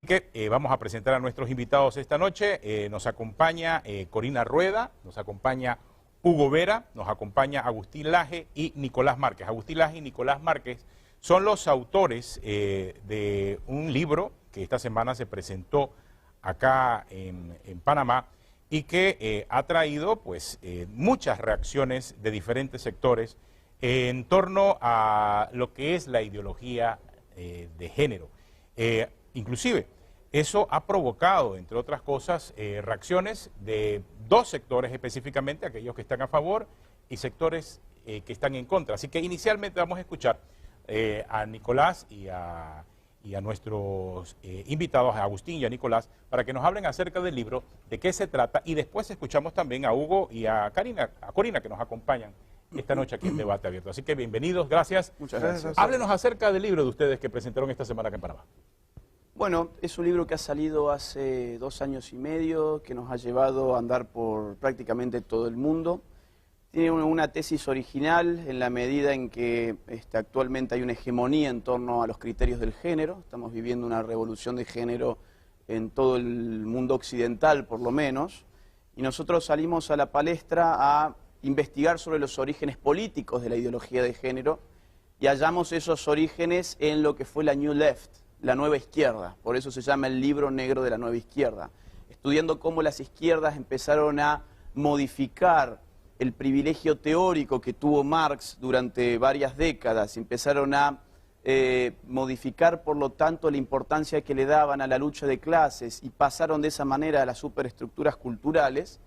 que vamos a presentar a nuestros invitados esta noche. Nos acompaña Corina Rueda, nos acompaña Hugo Vera, nos acompaña Agustín Laje y Nicolás Márquez. Agustín Laje y Nicolás Márquez son los autores de un libro que esta semana se presentó acá en Panamá y que ha traído pues muchas reacciones de diferentes sectores en torno a lo que es la ideología de género. Inclusive, eso ha provocado, entre otras cosas, reacciones de dos sectores específicamente, aquellos que están a favor y sectores que están en contra. Así que inicialmente vamos a escuchar a Nicolás y a nuestros invitados, a Agustín y a Nicolás, para que nos hablen acerca del libro, de qué se trata, y después escuchamos también a Hugo y a Corina, que nos acompañan esta noche aquí en Debate Abierto. Así que bienvenidos, gracias. Muchas gracias. Háblenos acerca del libro de ustedes que presentaron esta semana acá en Panamá. Bueno, es un libro que ha salido hace 2 años y medio, que nos ha llevado a andar por prácticamente todo el mundo. Tiene una tesis original en la medida en que actualmente hay una hegemonía en torno a los criterios del género. Estamos viviendo una revolución de género en todo el mundo occidental, por lo menos. Y nosotros salimos a la palestra a investigar sobre los orígenes políticos de la ideología de género y hallamos esos orígenes en lo que fue la New Left, la nueva izquierda. Por eso se llama el libro negro de la nueva izquierda. Estudiando cómo las izquierdas empezaron a modificar el privilegio teórico que tuvo Marx durante varias décadas, empezaron a modificar, por lo tanto, la importancia que le daban a la lucha de clases y pasaron de esa manera a las superestructuras culturales.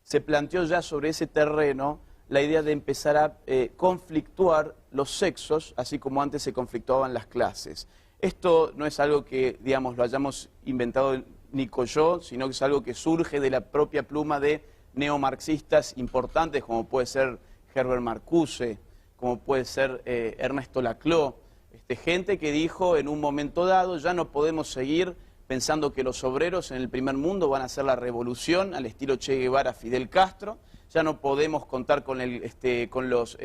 Se planteó ya sobre ese terreno la idea de empezar a conflictuar los sexos, así como antes se conflictuaban las clases. Esto no es algo que, digamos, lo hayamos inventado Nico yo, sino que es algo que surge de la propia pluma de neomarxistas importantes, como puede ser Herbert Marcuse, como puede ser Ernesto Laclau, gente que dijo en un momento dado, ya no podemos seguir pensando que los obreros en el primer mundo van a hacer la revolución al estilo Che Guevara, Fidel Castro, ya no podemos contar con los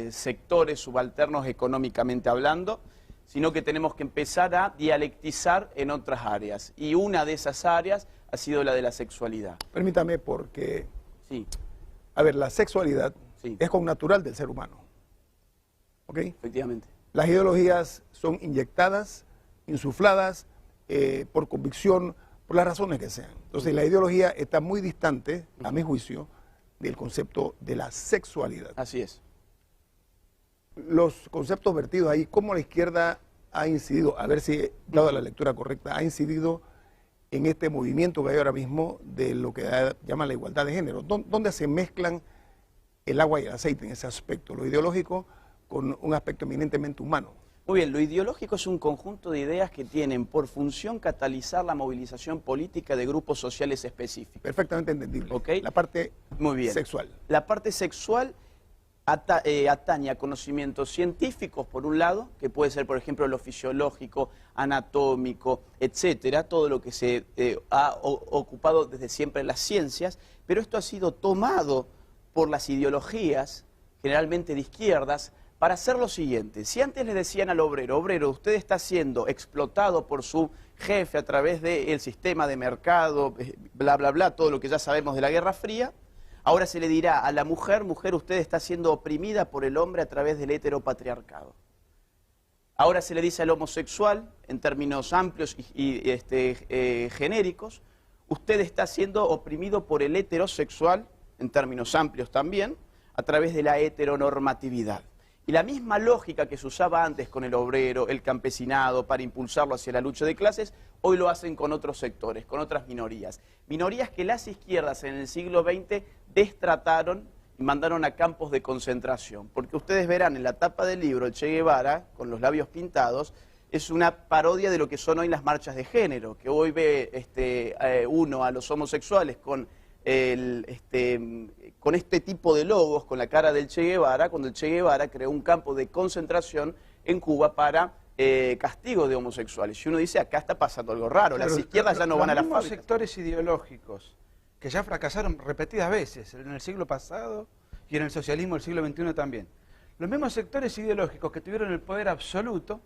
sectores subalternos económicamente hablando, sino que tenemos que empezar a dialectizar en otras áreas. Y una de esas áreas ha sido la de la sexualidad. Permítame, porque, sí. A ver, la sexualidad sí. es connatural del ser humano. ¿Ok? Efectivamente. Las ideologías son inyectadas, insufladas, por convicción, por las razones que sean. Entonces, la ideología está muy distante, a mi juicio, del concepto de la sexualidad. Así es. Los conceptos vertidos ahí, cómo la izquierda ha incidido, a ver si he dado la lectura correcta, ha incidido en este movimiento que hay ahora mismo de lo que llaman la igualdad de género, donde se mezclan el agua y el aceite en ese aspecto, lo ideológico con un aspecto eminentemente humano. Muy bien, lo ideológico es un conjunto de ideas que tienen por función catalizar la movilización política de grupos sociales específicos. Perfectamente entendible. ¿Okay? La parte muy bien. sexual. La parte sexual atañe a conocimientos científicos, por un lado, que puede ser, por ejemplo, lo fisiológico, anatómico, etcétera, todo lo que se ha ocupado desde siempre en las ciencias, pero esto ha sido tomado por las ideologías, generalmente de izquierdas, para hacer lo siguiente. Si antes le decían al obrero, usted está siendo explotado por su jefe a través del sistema de mercado, bla, bla, bla, todo lo que ya sabemos de la Guerra Fría, ahora se le dirá a la mujer, usted está siendo oprimida por el hombre a través del heteropatriarcado. Ahora se le dice al homosexual, en términos amplios y genéricos, usted está siendo oprimido por el heterosexual, en términos amplios también, a través de la heteronormatividad. Y la misma lógica que se usaba antes con el obrero, el campesinado, para impulsarlo hacia la lucha de clases, hoy lo hacen con otros sectores, con otras minorías. Minorías que las izquierdas en el siglo XX destrataron y mandaron a campos de concentración. Porque ustedes verán en la tapa del libro, el Che Guevara, con los labios pintados, es una parodia de lo que son hoy las marchas de género, que hoy ve uno a los homosexuales con este tipo de logos, con la cara del Che Guevara, cuando el Che Guevara creó un campo de concentración en Cuba para castigo de homosexuales. Y uno dice, acá está pasando algo raro, las izquierdas ya no van a la fábrica. Los sectores ideológicos que ya fracasaron repetidas veces en el siglo pasado y en el socialismo del siglo XXI también. Los mismos sectores ideológicos que tuvieron el poder absoluto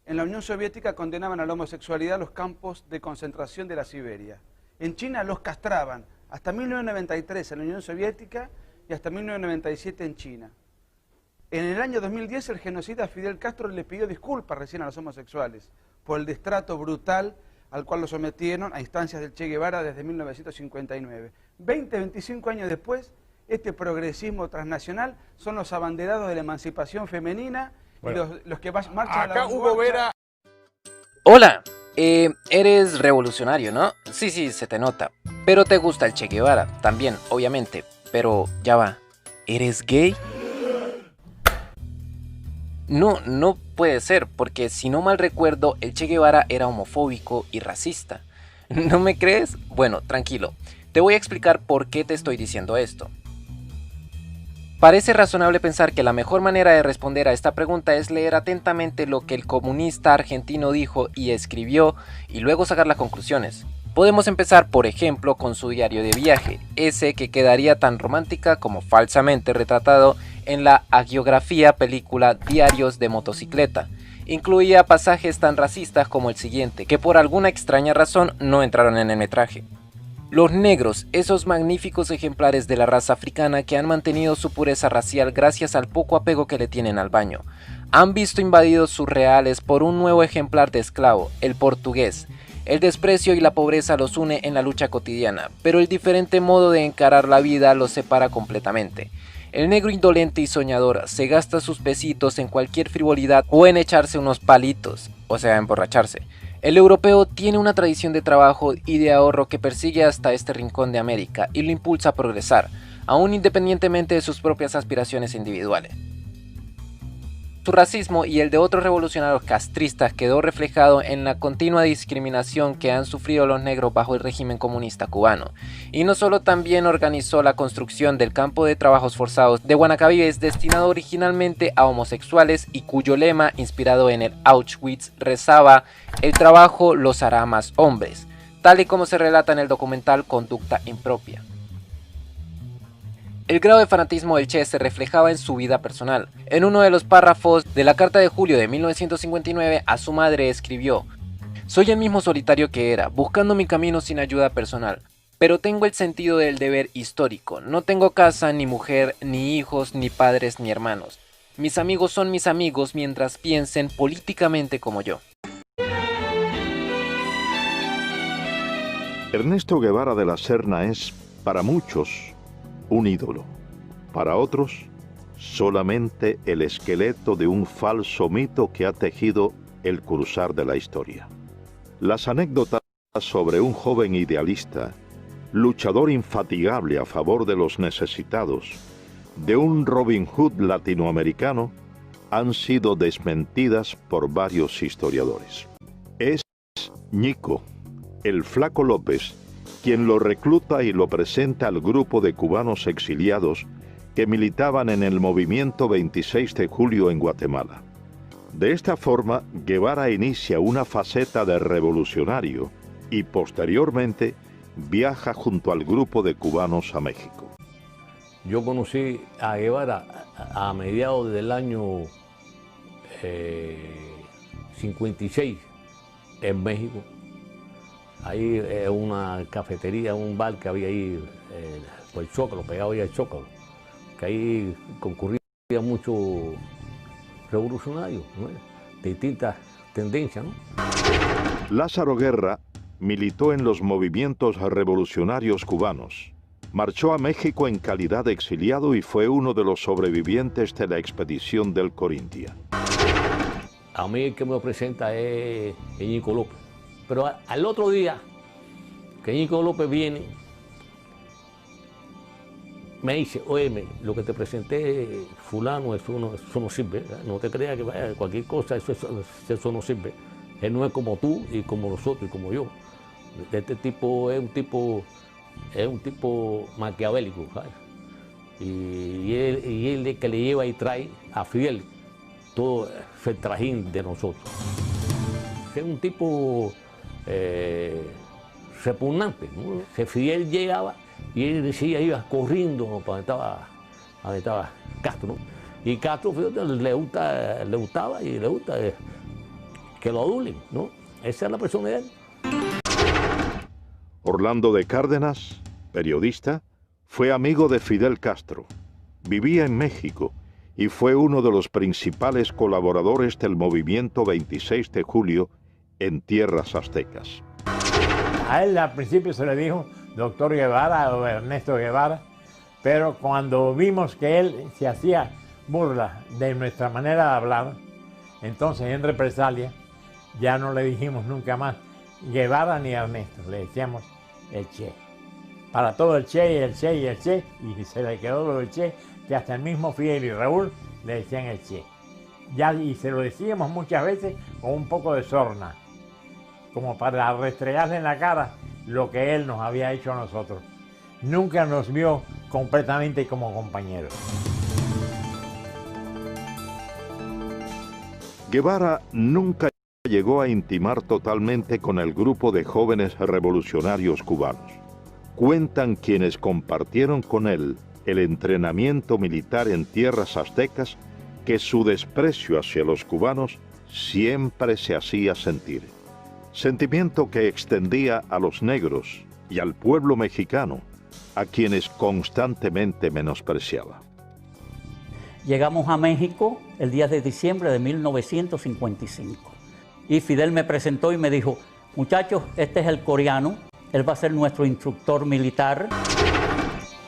en la Unión Soviética condenaban a la homosexualidad a los campos de concentración de la Siberia. En China los castraban hasta 1993 en la Unión Soviética y hasta 1997 en China. En el año 2010 el genocida Fidel Castro le pidió disculpas recién a los homosexuales por el destrato brutal al cual los sometieron a instancias del Che Guevara desde 1959. 25 años después, este progresismo transnacional son los abanderados de la emancipación femenina. Bueno, y los que marchan a la acá Hugo Vera. Hola, eres revolucionario, ¿no? Sí, se te nota. Pero te gusta el Che Guevara, también, obviamente. Pero, ya va, ¿eres gay? No puede ser, porque si no mal recuerdo, el Che Guevara era homofóbico y racista. ¿No me crees? Bueno, tranquilo. Te voy a explicar por qué te estoy diciendo esto. Parece razonable pensar que la mejor manera de responder a esta pregunta es leer atentamente lo que el comunista argentino dijo y escribió y luego sacar las conclusiones. Podemos empezar, por ejemplo, con su diario de viaje, ese que quedaría tan romántica como falsamente retratado en la hagiografía película Diarios de Motocicleta. Incluía pasajes tan racistas como el siguiente, que por alguna extraña razón no entraron en el metraje. Los negros, esos magníficos ejemplares de la raza africana que han mantenido su pureza racial gracias al poco apego que le tienen al baño, han visto invadidos sus reales por un nuevo ejemplar de esclavo, el portugués. El desprecio y la pobreza los une en la lucha cotidiana, pero el diferente modo de encarar la vida los separa completamente. El negro indolente y soñador se gasta sus pesitos en cualquier frivolidad o en echarse unos palitos, o sea, emborracharse. El europeo tiene una tradición de trabajo y de ahorro que persigue hasta este rincón de América y lo impulsa a progresar, aún independientemente de sus propias aspiraciones individuales. Su racismo y el de otros revolucionarios castristas quedó reflejado en la continua discriminación que han sufrido los negros bajo el régimen comunista cubano. Y no solo, también organizó la construcción del campo de trabajos forzados de Guanacavives destinado originalmente a homosexuales y cuyo lema, inspirado en el Auschwitz, rezaba: "El trabajo los hará más hombres", tal y como se relata en el documental Conducta Impropia. El grado de fanatismo del Che se reflejaba en su vida personal. En uno de los párrafos de la carta de julio de 1959 a su madre escribió: "Soy el mismo solitario que era, buscando mi camino sin ayuda personal, pero tengo el sentido del deber histórico. No tengo casa, ni mujer, ni hijos, ni padres, ni hermanos. Mis amigos son mis amigos mientras piensen políticamente como yo". Ernesto Guevara de la Serna es, para muchos, un ídolo. Para otros, solamente el esqueleto de un falso mito que ha tejido el cruzar de la historia. Las anécdotas sobre un joven idealista, luchador infatigable a favor de los necesitados, de un Robin Hood latinoamericano, han sido desmentidas por varios historiadores. Es Ñico, el Flaco López, quien lo recluta y lo presenta al grupo de cubanos exiliados que militaban en el movimiento 26 de julio en Guatemala. De esta forma, Guevara inicia una faceta de revolucionario y posteriormente viaja junto al grupo de cubanos a México. Yo conocí a Guevara a mediados del año 56 en México. Ahí una cafetería, un bar que había ahí por el Zócalo, pegado ahí al Zócalo, que ahí concurría mucho revolucionarios, ¿no?, de distintas tendencias, ¿no? Lázaro Guerra militó en los movimientos revolucionarios cubanos. Marchó a México en calidad de exiliado y fue uno de los sobrevivientes de la expedición del Corintia. A mí el que me presenta es Ñico López. Pero al otro día que Ñico López viene, me dice: "Oye, lo que te presenté, fulano, eso no sirve, ¿verdad? No te creas que vaya cualquier cosa, eso no sirve. Él no es como tú y como nosotros y como yo. Este tipo es un tipo maquiavélico, ¿sabes? Y él es el que le lleva y trae a Fidel todo el trajín de nosotros. Es un tipo repugnante, ¿no? Que Fidel llegaba y él decía, iba corriendo para donde estaba Castro, ¿no? Y Castro, fíjate, le gusta que que lo adulen, ¿no? Esa es la persona de él. Orlando de Cárdenas, periodista, fue amigo de Fidel Castro, vivía en México y fue uno de los principales colaboradores del movimiento 26 de julio en tierras aztecas. A él al principio se le dijo doctor Guevara o Ernesto Guevara, pero cuando vimos que él se hacía burla de nuestra manera de hablar, entonces en represalia ya no le dijimos nunca más Guevara ni Ernesto, le decíamos el Che. Para todo el Che y el Che y el Che, y se le quedó lo del Che, que hasta el mismo Fidel y Raúl le decían el Che. Ya, y se lo decíamos muchas veces con un poco de sorna, como para restregarle en la cara lo que él nos había hecho a nosotros. Nunca nos vio completamente como compañeros. Guevara nunca llegó a intimar totalmente con el grupo de jóvenes revolucionarios cubanos. Cuentan quienes compartieron con él el entrenamiento militar en tierras aztecas que su desprecio hacia los cubanos siempre se hacía sentir. Sentimiento que extendía a los negros y al pueblo mexicano, a quienes constantemente menospreciaba. Llegamos a México el 10 de diciembre de 1955 y Fidel me presentó y me dijo, muchachos, este es el coreano, él va a ser nuestro instructor militar.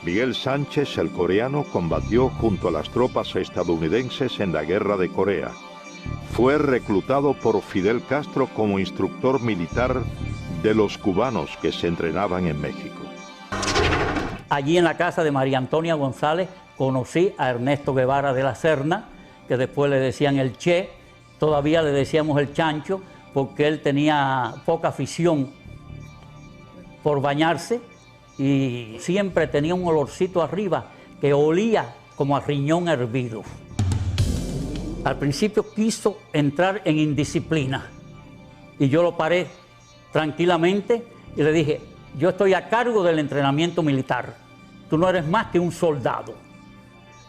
Miguel Sánchez, el coreano, combatió junto a las tropas estadounidenses en la Guerra de Corea. Fue reclutado por Fidel Castro como instructor militar de los cubanos que se entrenaban en México. Allí en la casa de María Antonia González conocí a Ernesto Guevara de la Serna, que después le decían el Che, todavía le decíamos el Chancho, porque él tenía poca afición por bañarse y siempre tenía un olorcito arriba que olía como a riñón hervido. Al principio quiso entrar en indisciplina y yo lo paré tranquilamente y le dije, yo estoy a cargo del entrenamiento militar, tú no eres más que un soldado.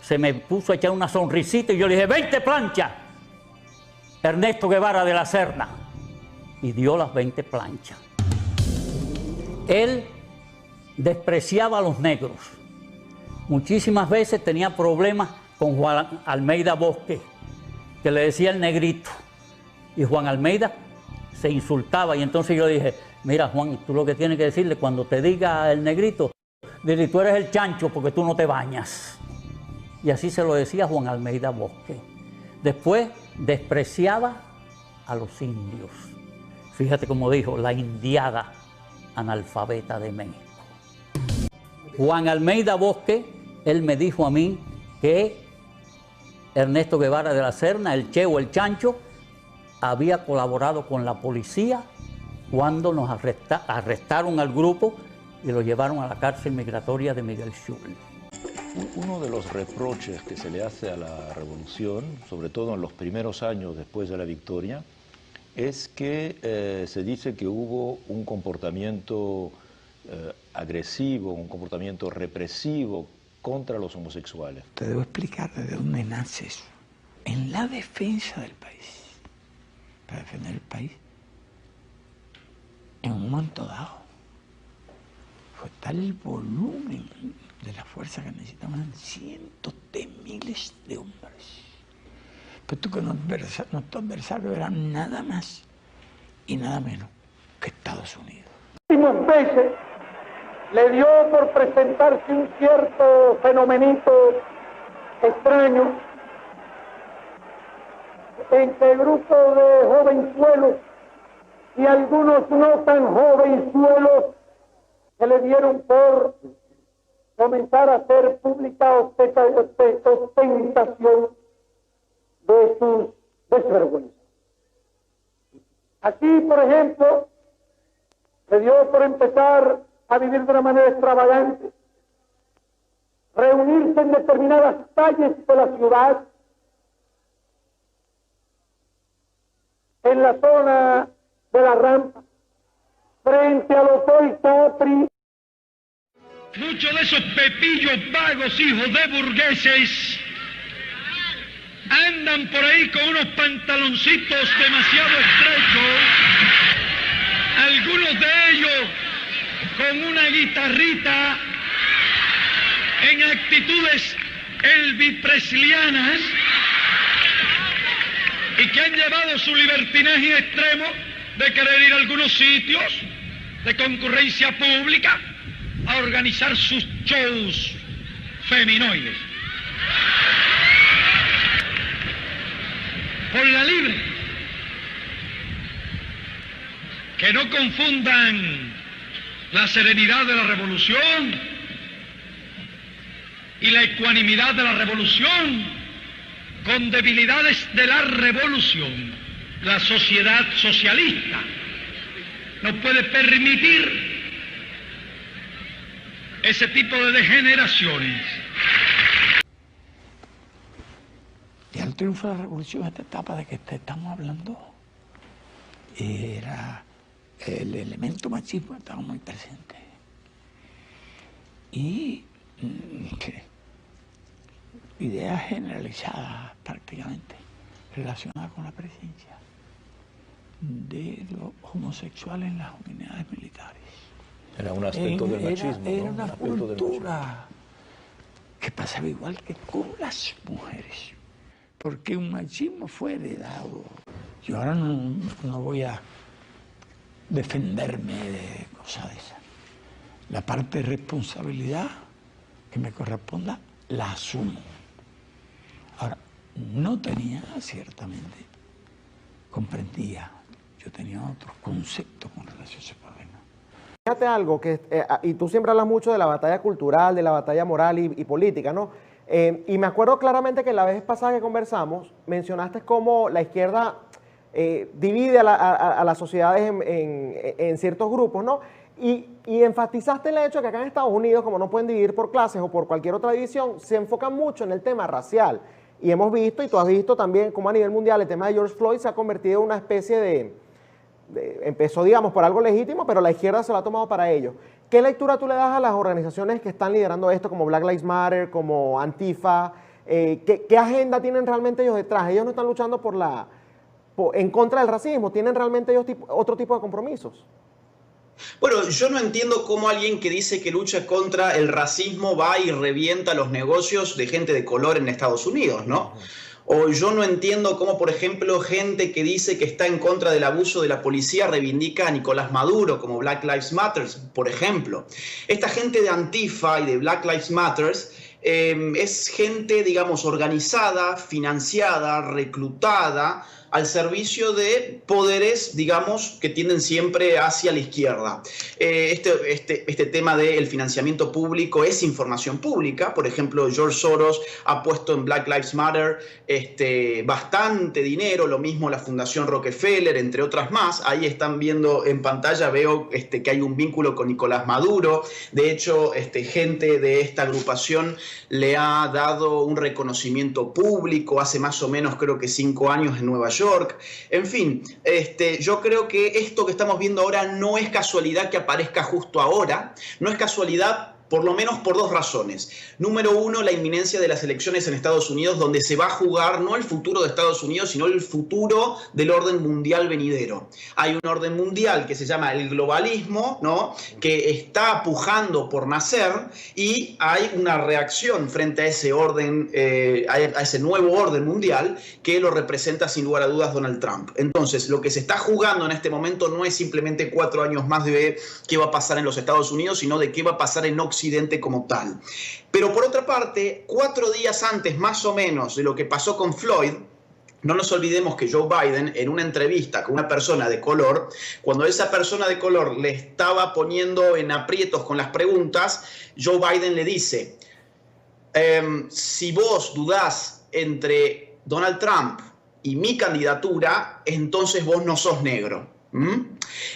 Se me puso a echar una sonrisita y yo le dije, 20 planchas, Ernesto Guevara de la Serna, y dio las 20 planchas. Él despreciaba a los negros. Muchísimas veces tenía problemas con Juan Almeida Bosque, que le decía el negrito, y Juan Almeida se insultaba, y entonces yo le dije, mira Juan, tú lo que tienes que decirle cuando te diga el negrito, dile, tú eres el chancho porque tú no te bañas. Y así se lo decía Juan Almeida Bosque. Después despreciaba a los indios. Fíjate cómo dijo, la indiada analfabeta de México. Juan Almeida Bosque, él me dijo a mí que Ernesto Guevara de la Serna, el Che o el Chancho, había colaborado con la policía cuando nos arrestaron al grupo y lo llevaron a la cárcel migratoria de Miguel Schul. Uno de los reproches que se le hace a la revolución, sobre todo en los primeros años después de la victoria, es que se dice que hubo un comportamiento agresivo, un comportamiento represivo contra los homosexuales. Te debo explicar de dónde nace eso. En la defensa del país, para defender el país, en un momento dado, fue tal el volumen de la fuerza que necesitaban, cientos de miles de hombres. Pero tú que nuestro adversario era nada más y nada menos que Estados Unidos. Últimas veces le dio por presentarse un cierto fenomenito extraño entre grupos de jovenzuelos y algunos no tan jovenzuelos que le dieron por comenzar a hacer pública ostentación de sus desvergüenzas. Aquí, por ejemplo, le dio por empezar a vivir de una manera extravagante, reunirse en determinadas calles de la ciudad, en la zona de la Rampa, frente al Hotel Capri. Muchos de esos pepillos vagos, hijos de burgueses, andan por ahí con unos pantaloncitos demasiado estrechos, algunos de ellos con una guitarrita en actitudes elvis-preslianas y que han llevado su libertinaje extremo de querer ir a algunos sitios de concurrencia pública a organizar sus shows feminoides. Por la libre, que no confundan la serenidad de la revolución y la ecuanimidad de la revolución con debilidades de la revolución. La sociedad socialista no puede permitir ese tipo de degeneraciones. Y al triunfo de la revolución, esta etapa de que estamos hablando, era el elemento machismo, estaba muy presente. Y ideas generalizadas prácticamente relacionadas con la presencia de los homosexuales en las unidades militares. Era un aspecto del machismo, era ¿no? una Un aspecto del cultura que pasaba igual que con las mujeres, porque un machismo fue heredado. Yo ahora no voy a defenderme de cosas de esas. La parte de responsabilidad que me corresponda la asumo. Ahora, no tenía, ciertamente, comprendía, yo tenía otros conceptos con relación a ese problema. Fíjate algo, y tú siempre hablas mucho de la batalla cultural, de la batalla moral y política, ¿no? Y me acuerdo claramente que la vez pasada que conversamos, mencionaste cómo la izquierda divide a las sociedades en ciertos grupos, ¿no? Y enfatizaste el hecho de que acá en Estados Unidos, como no pueden dividir por clases o por cualquier otra división, se enfocan mucho en el tema racial. Y hemos visto, y tú has visto también, cómo a nivel mundial el tema de George Floyd se ha convertido en una especie de empezó, digamos, por algo legítimo, pero la izquierda se lo ha tomado para ello. ¿Qué lectura tú le das a las organizaciones que están liderando esto, como Black Lives Matter, como Antifa? ¿Qué agenda tienen realmente ellos detrás? Ellos no están luchando en contra del racismo, ¿tienen realmente ellos otro tipo de compromisos? Bueno, yo no entiendo cómo alguien que dice que lucha contra el racismo va y revienta los negocios de gente de color en Estados Unidos, ¿no? O yo no entiendo cómo, por ejemplo, gente que dice que está en contra del abuso de la policía reivindica a Nicolás Maduro, como Black Lives Matter, por ejemplo. Esta gente de Antifa y de Black Lives Matter es gente, digamos, organizada, financiada, reclutada, al servicio de poderes, digamos, que tienden siempre hacia la izquierda. Este tema del financiamiento público es información pública. Por ejemplo, George Soros ha puesto en Black Lives Matter bastante dinero, lo mismo la Fundación Rockefeller, entre otras más. Ahí están viendo en pantalla, veo que hay un vínculo con Nicolás Maduro. De hecho, gente de esta agrupación le ha dado un reconocimiento público hace más o menos, creo que 5 años en Nueva York. En fin, yo creo que esto que estamos viendo ahora no es casualidad que aparezca justo ahora, no es casualidad por lo menos por 2 razones. Número 1, la inminencia de las elecciones en Estados Unidos, donde se va a jugar no el futuro de Estados Unidos, sino el futuro del orden mundial venidero. Hay un orden mundial que se llama el globalismo, ¿no?, que está pujando por nacer, y hay una reacción frente a ese orden, a ese nuevo orden mundial, que lo representa sin lugar a dudas Donald Trump. Entonces, lo que se está jugando en este momento no es simplemente 4 años más de qué va a pasar en los Estados Unidos, sino de qué va a pasar en Occidente como tal. Pero por otra parte, 4 días antes más o menos de lo que pasó con Floyd, no nos olvidemos que Joe Biden, en una entrevista con una persona de color, cuando esa persona de color le estaba poniendo en aprietos con las preguntas, Joe Biden le dice, si vos dudás entre Donald Trump y mi candidatura, entonces vos no sos negro.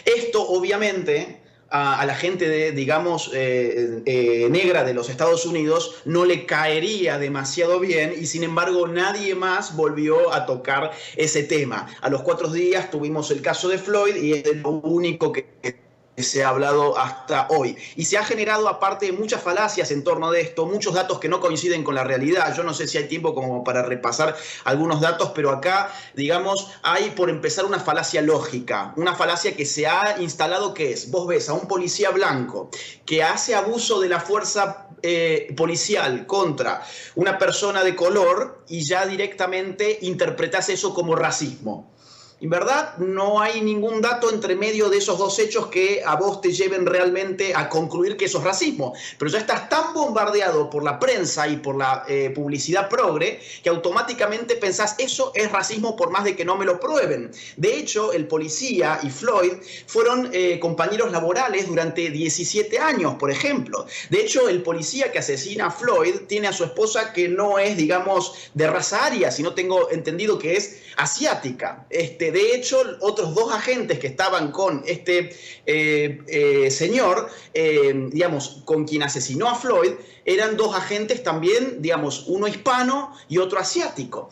Esto obviamente a la gente, digamos, negra de los Estados Unidos no le caería demasiado bien, y sin embargo nadie más volvió a tocar ese tema. A los 4 días tuvimos el caso de Floyd y es lo único que se ha hablado hasta hoy. Y se ha generado, aparte, muchas falacias en torno de esto, muchos datos que no coinciden con la realidad. Yo no sé si hay tiempo como para repasar algunos datos, pero acá, digamos, hay por empezar una falacia lógica, una falacia que se ha instalado, que es, vos ves a un policía blanco que hace abuso de la fuerza policial contra una persona de color y ya directamente interpretás eso como racismo. En verdad, no hay ningún dato entre medio de esos dos hechos que a vos te lleven realmente a concluir que eso es racismo. Pero ya estás tan bombardeado por la prensa y por la publicidad progre que automáticamente pensás eso es racismo por más de que no me lo prueben. De hecho, el policía y Floyd fueron compañeros laborales durante 17 años, por ejemplo. De hecho, el policía que asesina a Floyd tiene a su esposa que no es, digamos, de raza aria, sino tengo entendido que es asiática. De hecho, otros dos agentes que estaban con este señor, digamos, con quien asesinó a Floyd, eran dos agentes también, digamos, uno hispano y otro asiático.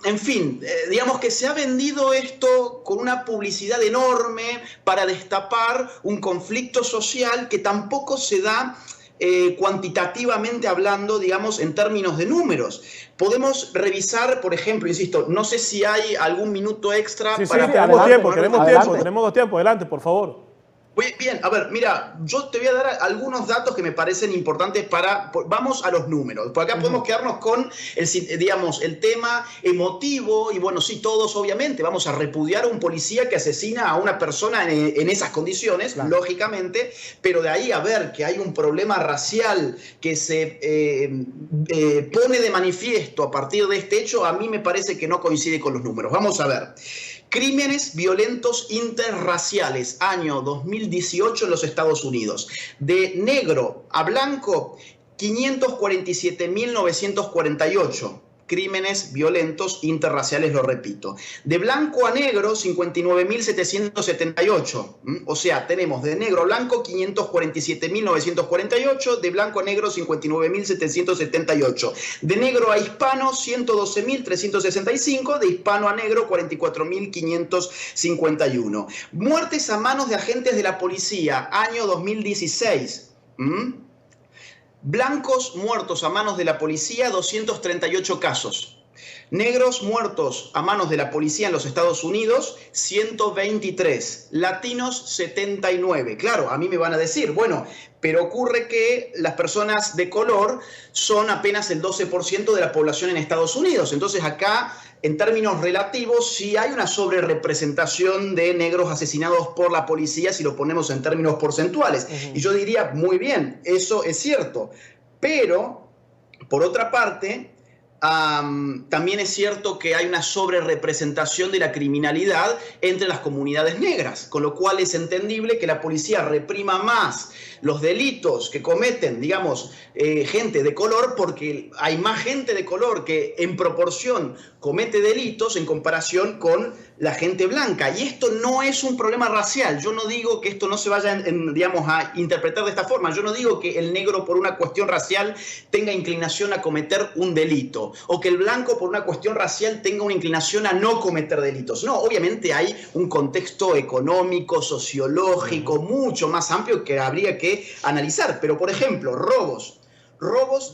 En fin, digamos que se ha vendido esto con una publicidad enorme para destapar un conflicto social que tampoco se da cuantitativamente hablando, digamos, en términos de números. Podemos revisar, por ejemplo, insisto, no sé si hay algún minuto extra para... tenemos dos tiempos, adelante, por favor. Muy bien, a ver, mira, yo te voy a dar algunos datos que me parecen importantes para... Vamos a los números, por acá podemos quedarnos con, digamos, el tema emotivo y bueno, sí, todos obviamente vamos a repudiar a un policía que asesina a una persona en esas condiciones, lógicamente, pero de ahí a ver que hay un problema racial que se pone de manifiesto a partir de este hecho, a mí me parece que no coincide con los números. Vamos a ver. Crímenes violentos interraciales, año 2018 en los Estados Unidos. De negro a blanco, 547.948. Crímenes violentos interraciales, lo repito. De blanco a negro, 59.778. O sea, tenemos de negro a blanco 547.948, de blanco a negro 59.778. De negro a hispano 112.365, de hispano a negro 44.551. Muertes a manos de agentes de la policía, año 2016. Blancos muertos a manos de la policía, 238 casos. Negros muertos a manos de la policía en los Estados Unidos, 123. Latinos, 79. Claro, a mí me van a decir, bueno, pero ocurre que las personas de color son apenas el 12% de la población en Estados Unidos. Entonces acá, en términos relativos, sí hay una sobrerepresentación de negros asesinados por la policía si lo ponemos en términos porcentuales. Y yo diría, muy bien, eso es cierto. Pero, por otra parte, también es cierto que hay una sobrerepresentación de la criminalidad entre las comunidades negras, con lo cual es entendible que la policía reprima más los delitos que cometen, digamos, gente de color, porque hay más gente de color que en proporción comete delitos en comparación con la gente blanca. Y esto no es un problema racial. Yo no digo que esto no se vaya, digamos, a interpretar de esta forma. Yo no digo que el negro por una cuestión racial tenga inclinación a cometer un delito, o que el blanco por una cuestión racial tenga una inclinación a no cometer delitos. No, obviamente hay un contexto económico, sociológico, mucho más amplio que habría que analizar. Pero, por ejemplo, robos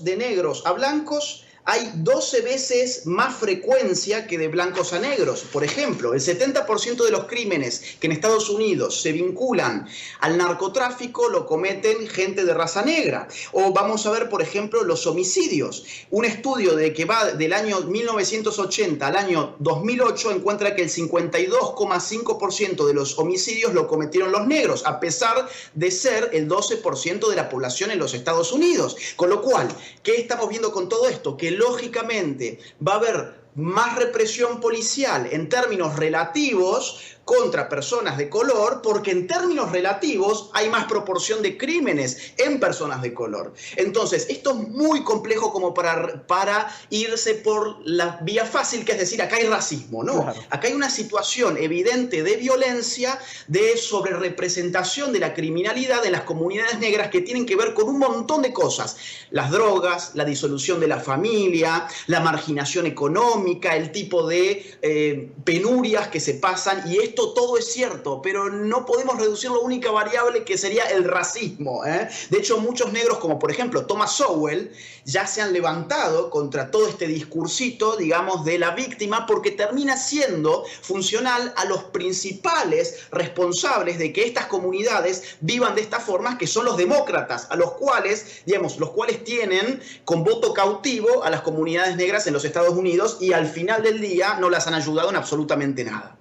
de negros a blancos, hay 12 veces más frecuencia que de blancos a negros. Por ejemplo, el 70% de los crímenes que en Estados Unidos se vinculan al narcotráfico lo cometen gente de raza negra. O vamos a ver, por ejemplo, los homicidios. Un estudio que va del año 1980 al año 2008 encuentra que el 52,5% de los homicidios lo cometieron los negros, a pesar de ser el 12% de la población en los Estados Unidos. Con lo cual, ¿qué estamos viendo con todo esto? Que lógicamente va a haber más represión policial en términos relativos contra personas de color, porque en términos relativos hay más proporción de crímenes en personas de color. Entonces, esto es muy complejo como para irse por la vía fácil, que es decir, acá hay racismo. No, claro. Acá hay una situación evidente de violencia, de sobrerepresentación de la criminalidad en las comunidades negras que tienen que ver con un montón de cosas. Las drogas, la disolución de la familia, la marginación económica, el tipo de penurias que se pasan, y esto esto todo es cierto, pero no podemos reducir la única variable que sería el racismo. De hecho, muchos negros, como por ejemplo Thomas Sowell, ya se han levantado contra todo este discursito, digamos, de la víctima, porque termina siendo funcional a los principales responsables de que estas comunidades vivan de esta forma, que son los demócratas, a los cuales, digamos, los cuales tienen con voto cautivo a las comunidades negras en los Estados Unidos y al final del día no las han ayudado en absolutamente nada.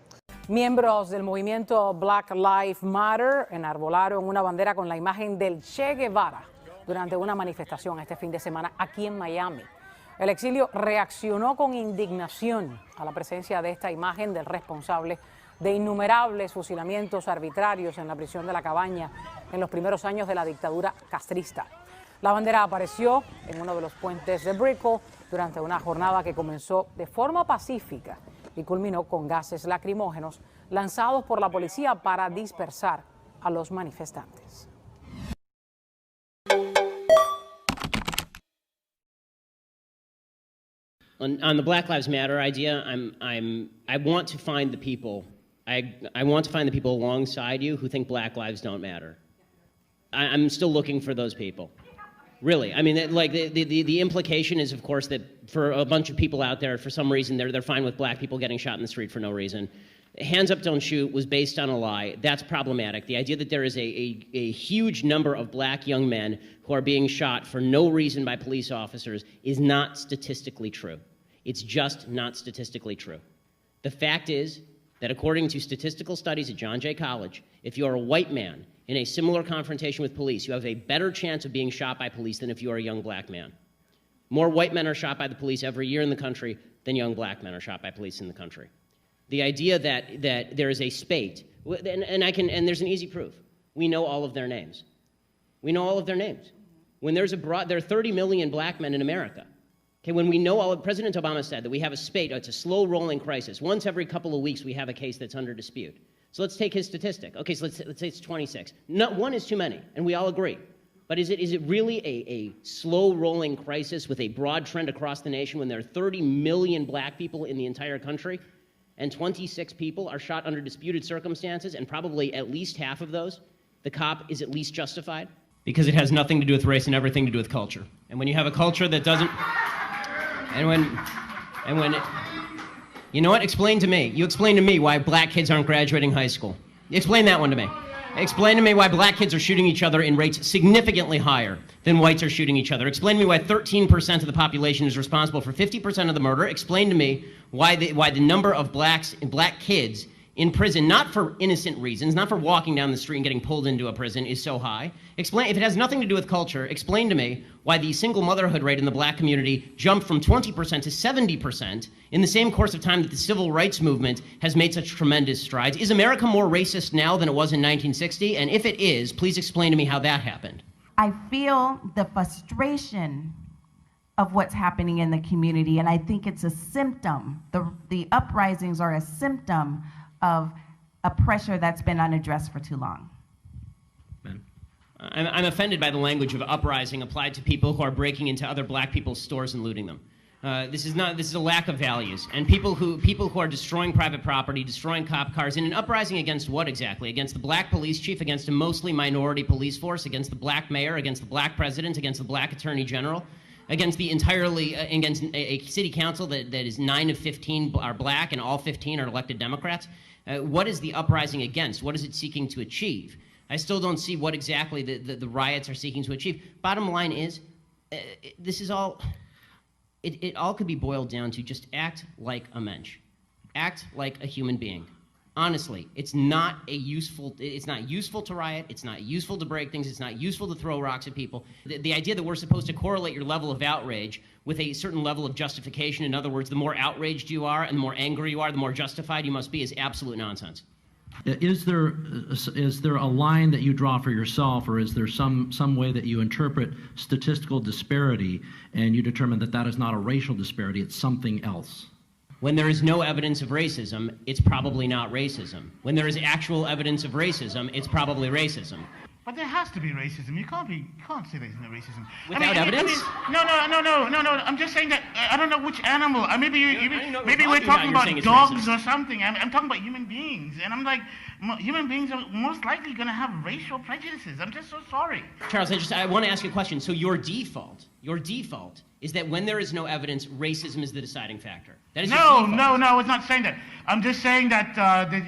Miembros del movimiento Black Lives Matter enarbolaron una bandera con la imagen del Che Guevara durante una manifestación este fin de semana aquí en Miami. El exilio reaccionó con indignación a la presencia de esta imagen del responsable de innumerables fusilamientos arbitrarios en la prisión de La Cabaña en los primeros años de la dictadura castrista. La bandera apareció en uno de los puentes de Brickell durante una jornada que comenzó de forma pacífica y culminó con gases lacrimógenos lanzados por la policía para dispersar a los manifestantes. On the Black Lives Matter idea, I want to find the people. I want to find the people alongside you who think Black lives don't matter. I'm still looking for those people. Really, I mean, like the implication is, of course, that for a bunch of people out there, for some reason, they're fine with black people getting shot in the street for no reason. Hands Up, Don't Shoot was based on a lie. That's problematic. The idea that there is a huge number of black young men who are being shot for no reason by police officers is not statistically true. It's just not statistically true. The fact is that according to statistical studies at John Jay College, if you're a white man in a similar confrontation with police, you have a better chance of being shot by police than if you are a young black man. More white men are shot by the police every year in the country than young black men are shot by police in the country. The idea that there is a spate, and there's an easy proof. We know all of their names. We know all of their names. When there are 30 million black men in America. Okay, when we know President Obama said that we have a spate, it's a slow rolling crisis. Once every couple of weeks we have a case that's under dispute. So let's take his statistic. Okay, so let's say it's 26. Not one is too many, and we all agree. But is it really a slow-rolling crisis with a broad trend across the nation when there are 30 million black people in the entire country, and 26 people are shot under disputed circumstances, and probably at least half of those, the cop is at least justified? Because it has nothing to do with race and everything to do with culture. And when you have a culture that doesn't... You know what? Explain to me. You explain to me why black kids aren't graduating high school. Explain that one to me. Explain to me why black kids are shooting each other in rates significantly higher than whites are shooting each other. Explain to me why 13% of the population is responsible for 50% of the murder. Explain to me why the number of black kids in prison, not for innocent reasons, not for walking down the street and getting pulled into a prison, is so high. Explain, if it has nothing to do with culture, explain to me why the single motherhood rate in the black community jumped from 20% to 70% in the same course of time that the civil rights movement has made such tremendous strides. Is America more racist now than it was in 1960? And if it is, please explain to me how that happened. I feel the frustration of what's happening in the community, and I think it's a symptom. The uprisings are a symptom of a pressure that's been unaddressed for too long. I'm offended by the language of uprising applied to people who are breaking into other black people's stores and looting them. This is a lack of values, and people who are destroying private property, destroying cop cars, in an uprising against what exactly? Against the black police chief, against a mostly minority police force, against the black mayor, against the black president, against the black attorney general, against against a city council that is 9 of 15 are black and all 15 are elected Democrats. What is the uprising against? What is it seeking to achieve? I still don't see what exactly the riots are seeking to achieve. Bottom line is, this is all, it all could be boiled down to just act like a mensch. Act like a human being. Honestly, it's not useful to riot, it's not useful to break things, it's not useful to throw rocks at people. The idea that we're supposed to correlate your level of outrage with a certain level of justification, in other words, the more outraged you are and the more angry you are, the more justified you must be, is absolute nonsense. Is there a line that you draw for yourself, or is there some way that you interpret statistical disparity and you determine that that is not a racial disparity, it's something else? When there is no evidence of racism, it's probably not racism. When there is actual evidence of racism, it's probably racism. But there has to be racism. You can't say there's no racism. Without evidence? No. I'm just saying that I don't know which animal. Maybe maybe we're talking about saying it's dogs racist. or something. I'm talking about human beings, and I'm like, human beings are most likely going to have racial prejudices. I'm just so sorry. Charles, I want to ask you a question. So your default is that when there is no evidence, racism is the deciding factor. That is your default. No, it's not saying that. I'm just saying that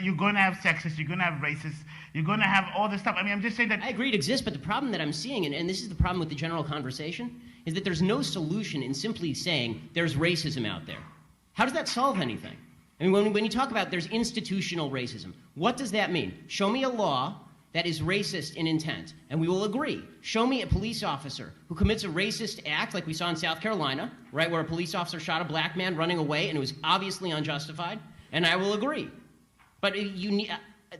you're going to have sexists, you're going to have racists, you're going to have all this stuff. I mean, I'm just saying that... I agree it exists, but the problem that I'm seeing, and this is the problem with the general conversation, is that there's no solution in simply saying there's racism out there. How does that solve anything? I mean, when you talk about there's institutional racism, what does that mean? Show me a law that is racist in intent, and we will agree. Show me a police officer who commits a racist act like we saw in South Carolina, right, where a police officer shot a black man running away and it was obviously unjustified, and I will agree. But you need...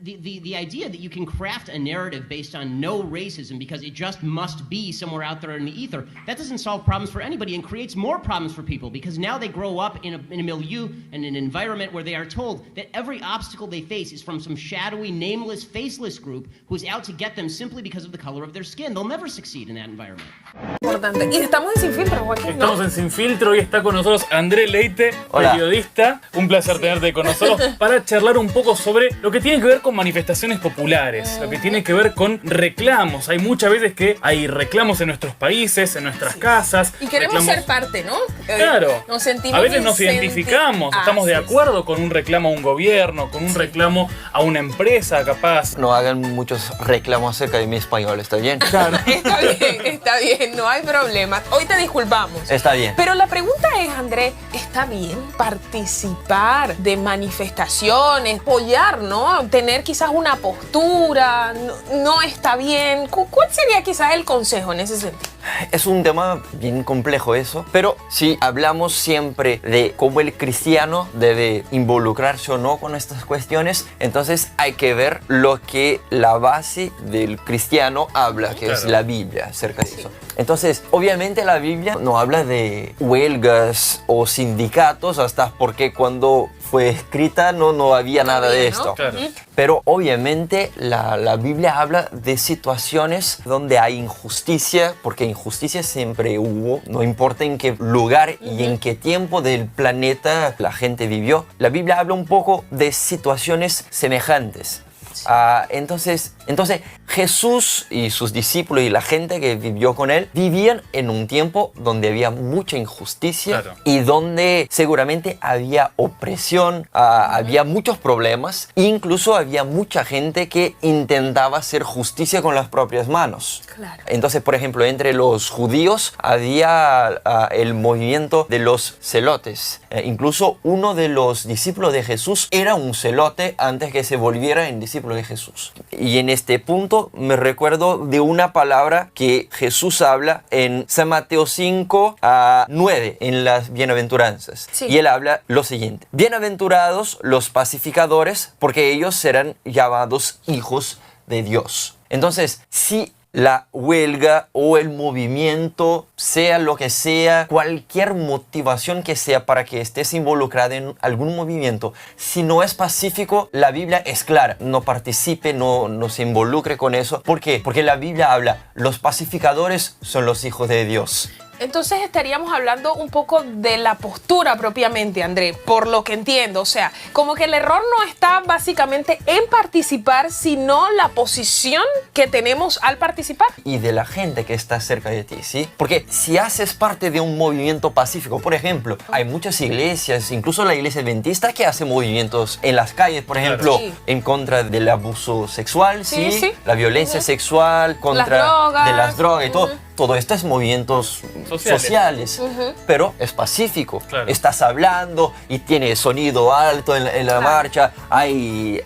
The idea that you can craft a narrative based on no racism because it just must be somewhere out there in the ether, that doesn't solve problems for anybody and creates more problems for people because now they grow up in a milieu and an environment where they are told that every obstacle they face is from some shadowy, nameless, faceless group who's out to get them simply because of the color of their skin. They'll never succeed in that environment. Importante. Y estamos en Sin Filtro, Joaquín, ¿no? Estamos en Sin Filtro y está con nosotros André Leite, Hola. periodista. Un placer tenerte con nosotros para charlar un poco sobre lo que tiene que ver con manifestaciones populares, lo que tiene que ver con reclamos. Hay muchas veces que hay reclamos en nuestros países, en nuestras casas. Y queremos reclamos... ser parte, ¿no? Claro. Nos sentimos a veces nos identificamos, estamos de acuerdo con un reclamo a un gobierno, con un reclamo a una empresa, capaz. No hagan muchos reclamos acerca de mi español, ¿está bien? Claro. Está bien, no hay problema. Hoy te disculpamos. Está bien. Pero la pregunta es, André, ¿está bien participar de manifestaciones, apoyar, ¿no? Tener quizás una postura, no está bien. ¿Cuál sería quizás el consejo en ese sentido? Es un tema bien complejo eso, pero si hablamos siempre de cómo el cristiano debe involucrarse o no con estas cuestiones, entonces hay que ver lo que la base del cristiano habla, que es la Biblia, acerca de eso. Entonces, obviamente la Biblia no habla de huelgas o sindicatos, hasta porque cuando fue escrita no había nada de esto. Claro. Pero obviamente la Biblia habla de situaciones donde hay injusticia, porque injusticia siempre hubo, no importa en qué lugar y en qué tiempo del planeta la gente vivió. La Biblia habla un poco de situaciones semejantes. Entonces Jesús y sus discípulos y la gente que vivió con él vivían en un tiempo donde había mucha injusticia y donde seguramente había opresión, había muchos problemas, incluso había mucha gente que intentaba hacer justicia con las propias manos. Claro. Entonces, por ejemplo, entre los judíos había el movimiento de los celotes. Incluso uno de los discípulos de Jesús era un celote antes que se volviera en discípulo de Jesús. Y en este punto me recuerdo de una palabra que Jesús habla en San Mateo 5:9 en las bienaventuranzas. Sí. Y él habla lo siguiente: bienaventurados los pacificadores, porque ellos serán llamados hijos de Dios. Entonces, si la huelga o el movimiento, sea lo que sea, cualquier motivación que sea para que estés involucrada en algún movimiento, si no es pacífico, la Biblia es clara. No participe, no se involucre con eso. ¿Por qué? Porque la Biblia habla, los pacificadores son los hijos de Dios. Entonces estaríamos hablando un poco de la postura propiamente, André, por lo que entiendo. O sea, como que el error no está básicamente en participar, sino la posición que tenemos al participar. Y de la gente que está cerca de ti, ¿sí? Porque si haces parte de un movimiento pacífico, por ejemplo, hay muchas iglesias, incluso la iglesia adventista, que hace movimientos en las calles, por ejemplo, en contra del abuso sexual, ¿sí? La violencia sexual, contra de las drogas y todo. Todo esto es movimientos sociales, pero es pacífico. Estás hablando y tiene sonido alto en la marcha, hay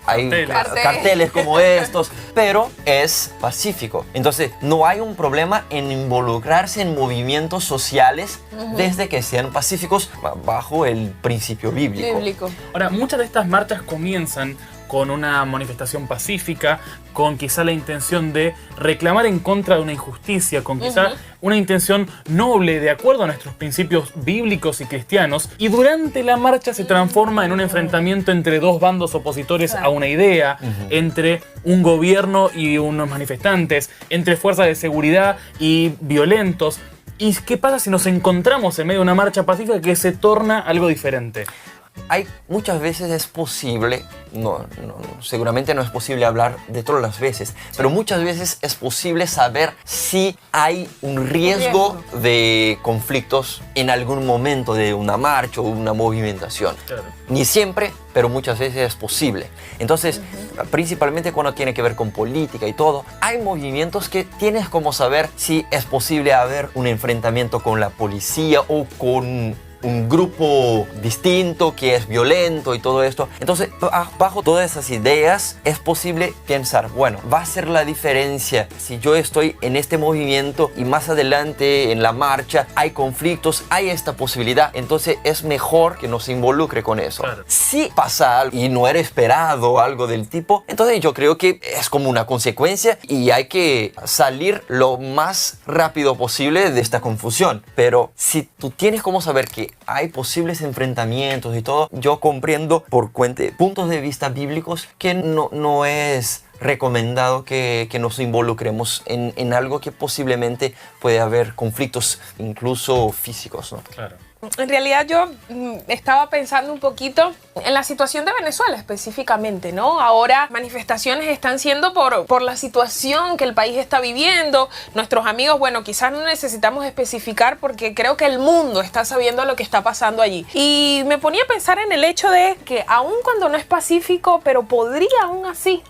carteles como estos, pero es pacífico. Entonces, no hay un problema en involucrarse en movimientos sociales desde que sean pacíficos bajo el principio bíblico. Ahora, muchas de estas marchas comienzan con una manifestación pacífica, con quizá la intención de reclamar en contra de una injusticia, con quizá una intención noble, de acuerdo a nuestros principios bíblicos y cristianos, y durante la marcha se transforma en un enfrentamiento entre dos bandos opositores a una idea, entre un gobierno y unos manifestantes, entre fuerzas de seguridad y violentos. ¿Y qué pasa si nos encontramos en medio de una marcha pacífica que se torna algo diferente? Muchas veces es posible, seguramente no es posible hablar de todas las veces, pero muchas veces es posible saber si hay un riesgo de conflictos en algún momento de una marcha o una movimentación. Claro. Ni siempre, pero muchas veces es posible. Entonces, principalmente cuando tiene que ver con política y todo, hay movimientos que tienes como saber si es posible haber un enfrentamiento con la policía o con un grupo distinto que es violento y todo esto. Entonces, bajo todas esas ideas es posible pensar, bueno, va a ser la diferencia si yo estoy en este movimiento y más adelante en la marcha hay conflictos, hay esta posibilidad, entonces es mejor que no se involucre con eso. Claro. Si pasa algo y no era esperado algo del tipo, entonces yo creo que es como una consecuencia y hay que salir lo más rápido posible de esta confusión. Pero si tú tienes como saber que hay posibles enfrentamientos y todo, yo comprendo por puntos de vista bíblicos que no es recomendado que nos involucremos en algo que posiblemente puede haber conflictos incluso físicos, ¿no? Claro. En realidad yo estaba pensando un poquito en la situación de Venezuela específicamente, ¿no? Ahora manifestaciones están siendo por la situación que el país está viviendo. Nuestros amigos, bueno, quizás no necesitamos especificar porque creo que el mundo está sabiendo lo que está pasando allí. Y me ponía a pensar en el hecho de que aun cuando no es pacífico, pero podría aún así.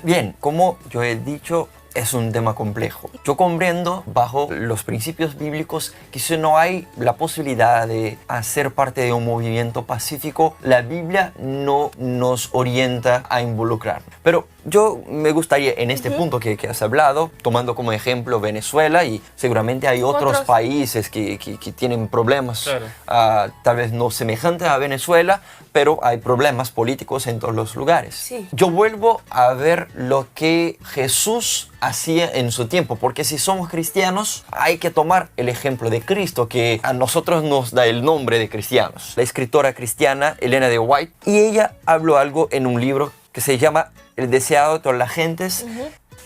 Bien, como yo he dicho, es un tema complejo. Yo comprendo bajo los principios bíblicos que si no hay la posibilidad de hacer parte de un movimiento pacífico, la Biblia no nos orienta a involucrar. Pero yo me gustaría en este punto que has hablado, tomando como ejemplo Venezuela, y seguramente hay otros países que tienen problemas, claro, tal vez no semejantes a Venezuela, pero hay problemas políticos en todos los lugares. Sí. Yo vuelvo a ver lo que Jesús hacía en su tiempo, porque si somos cristianos hay que tomar el ejemplo de Cristo, que a nosotros nos da el nombre de cristianos. La escritora cristiana Elena de White, y ella habló algo en un libro que se llama El deseado de todas las gentes.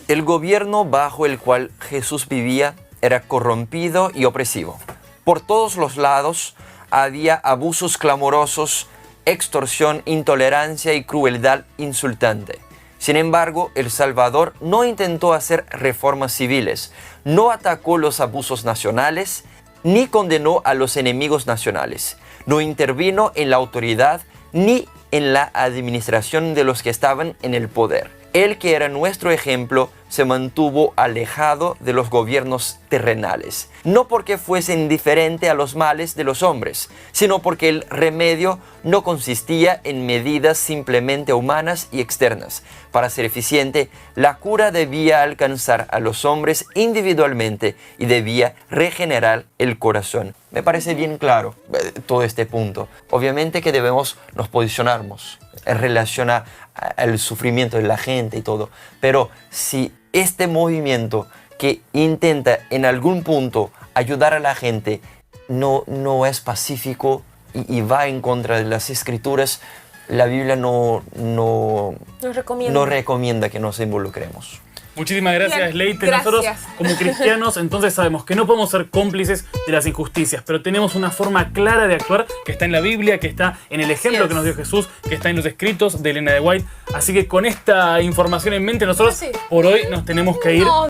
El gobierno bajo el cual Jesús vivía era corrompido y opresivo. Por todos los lados había abusos clamorosos, extorsión, intolerancia y crueldad insultante. Sin embargo, el Salvador no intentó hacer reformas civiles, no atacó los abusos nacionales, ni condenó a los enemigos nacionales, no intervino en la autoridad ni en la administración de los que estaban en el poder. Él, que era nuestro ejemplo, se mantuvo alejado de los gobiernos terrenales, no porque fuese indiferente a los males de los hombres, sino porque el remedio no consistía en medidas simplemente humanas y externas. Para ser eficiente, la cura debía alcanzar a los hombres individualmente y debía regenerar el corazón. Me parece bien claro todo este punto. Obviamente que debemos nos posicionarnos en relación al sufrimiento de la gente y todo, pero si este movimiento que intenta en algún punto ayudar a la gente no es pacífico y va en contra de las escrituras, la Biblia no recomienda que nos involucremos. Muchísimas gracias, Leite. Nosotros, como cristianos, entonces sabemos que no podemos ser cómplices de las injusticias, pero tenemos una forma clara de actuar que está en la Biblia, que está en el ejemplo que nos dio Jesús, que está en los escritos de Elena de White. Así que con esta información en mente, nosotros por hoy nos tenemos que ir.